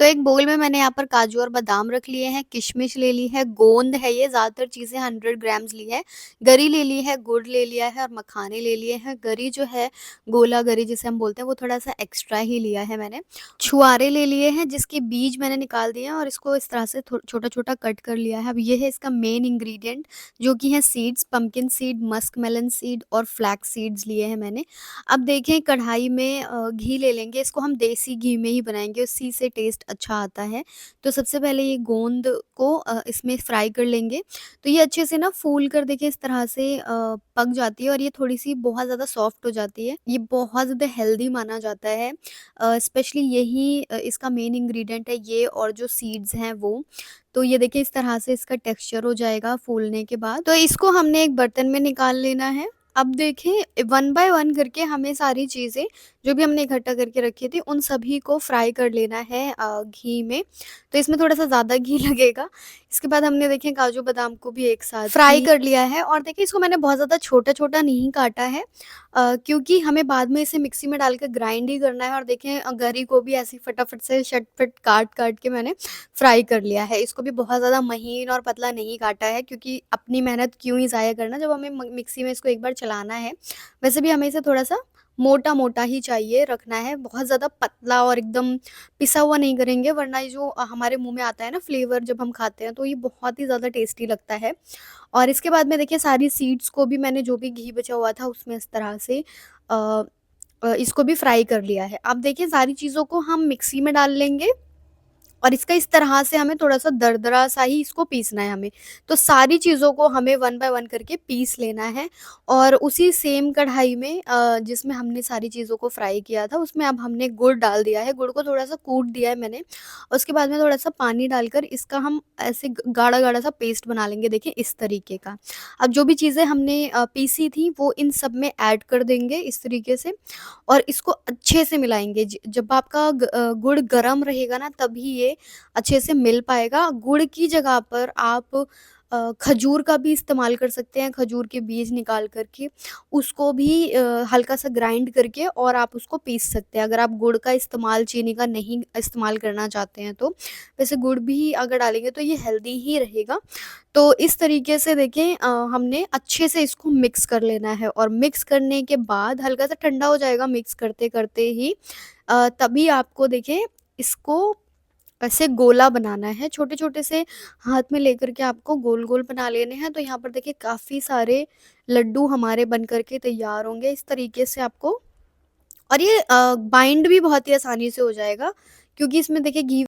एक बोल में मैंने यहाँ पर काजू और बादाम रख लिए हैं, किशमिश ले ली है, गोंद है, ये ज़्यादातर चीज़ें 100 ग्राम्स ली है, गरी ले ली है, गुड़ ले लिया है और मखाने ले लिए हैं। गरी जो है, गोला गरी जिसे हम बोलते हैं, वो थोड़ा-सा एक्स्ट्रा ही लिया है मैंने। छुआरे ले लिए हैं, जिसके बीज मैंने निकाल दिए हैं और इसको इस तरह से थो छोटा-छोटा कट कर लिया है। अब ये है इसका मेन इंग्रीडिएंट, जो कि है seeds, pumpkin seed, musk melon seed और फ्लैक्स सीड्स लिए हैं मैंने। अब देखें, कढ़ाई में घी ले लेंगे, इसको हम देसी घी में ही बनाएँगे, उसी से टेस्ट अच्छा आता है। तो सबसे पहले ये गोंद को इसमें फ्राई कर लेंगे। तो ये अच्छे से ना फूल कर देखिए इस तरह से पक जाती है और ये थोड़ी-सी बहुत ज़्यादा सॉफ्ट हो जाती है। ये बहुत ज़्यादा हेल्दी माना जाता है। स्पेशली यही इसका मेन इंग्रीडिएंट है, ये और जो सीड्स हैं वो। तो ये देखिए इस तरह से इसका टेक्सचर हो जाएगा फूलने के बाद। तो इसको हमने एक बर्तन में निकाल लेना है। अब देखें, वन बाय वन करके हमें सारी चीज़ें जो भी हमने इकट्ठा करके रखी थी, उन सभी को फ्राई कर लेना है घी में। तो इसमें थोड़ा-सा ज़्यादा घी लगेगा। इसके बाद हमने देखिए काजू बादाम को भी एक साथ फ्राई कर लिया है और देखिए इसको मैंने बहुत ज़्यादा छोटा-छोटा नहीं काटा है, क्योंकि हमें बाद में इसे मिक्सी में डाल के ग्राइंड ही करना है। और देखें, गरी को भी ऐसे ही फटाफट से शट-पट काट-काट के मैंने फ्राई कर लिया है। इसको भी बहुत ज़्यादा महीन और पतला नहीं काटा है, क्योंकि अपनी मेहनत क्यों ही ज़ाया करना जब हमें मिक्सी में इसको एक बार चलाना है। वैसे भी हमें इसे थोड़ा-सा मोटा-मोटा ही चाहिए रखना है, बहुत ज़्यादा पतला और एकदम पिसा हुआ नहीं करेंगे, वरना ये जो हमारे मुँह में आता है ना फ्लेवर जब हम खाते हैं, तो ये बहुत ही ज़्यादा टेस्टी लगता है। और इसके बाद में देखिए सारी सीड्स को भी मैंने, जो भी घी बचा हुआ था उसमें इस तरह से अ इसको भी फ्राई कर लिया है। अब देखिए सारी चीज़ों को हम मिक्सी में डाल लेंगे और इसका इस तरह से हमें थोड़ा-सा दरदरा सा ही इसको पीसना है हमें। तो सारी चीज़ों को हमें वन बाय वन करके पीस लेना है और उसी सेम कढ़ाई में जिसमें हमने सारी चीज़ों को फ्राई किया था, उसमें अब हमने गुड़ डाल दिया है। गुड़ को थोड़ा-सा कूट दिया है मैंने। उसके बाद में थोड़ा-सा पानी डालकर इसका हम ऐसे गाढ़ा-गाढ़ा सा पेस्ट बना लेंगे, देखिए इस तरीके का। अब जो भी चीज़ें हमने पीसी थी, वो इन सब में ऐड कर देंगे इस तरीके से और इसको अच्छे से मिलाएँगे। जब आपका गुड़ गरम रहेगा ना, तभी ये अच्छे से मिल पाएगा। गुड़ की जगह पर आप खजूर का भी इस्तेमाल कर सकते हैं, खजूर के बीज निकाल कर के उसको भी हल्का-सा ग्राइंड करके और आप उसको पीस सकते हैं, अगर आप गुड़ का इस्तेमाल चीनी का नहीं इस्तेमाल करना चाहते हैं तो। वैसे गुड़ भी अगर डालेंगे तो ये हेल्दी ही रहेगा। तो इस तरीके से देखें, हमने अच्छे से इसको मिक्स कर लेना है और मिक्स करने के बाद हल्का-सा ठंडा हो जाएगा मिक्स करते-करते ही, तभी आपको देखें इसको ऐसे गोला बनाना है, छोटे-छोटे से हाथ में लेकर के आपको गोल-गोल बना लेने हैं। तो यहाँ पर देखिए काफ़ी सारे लड्डू हमारे बन कर के तैयार होंगे इस तरीके से आपको। और ये बाइंड भी बहुत ही आसानी से हो जाएगा, क्योंकि इसमें देखिए घी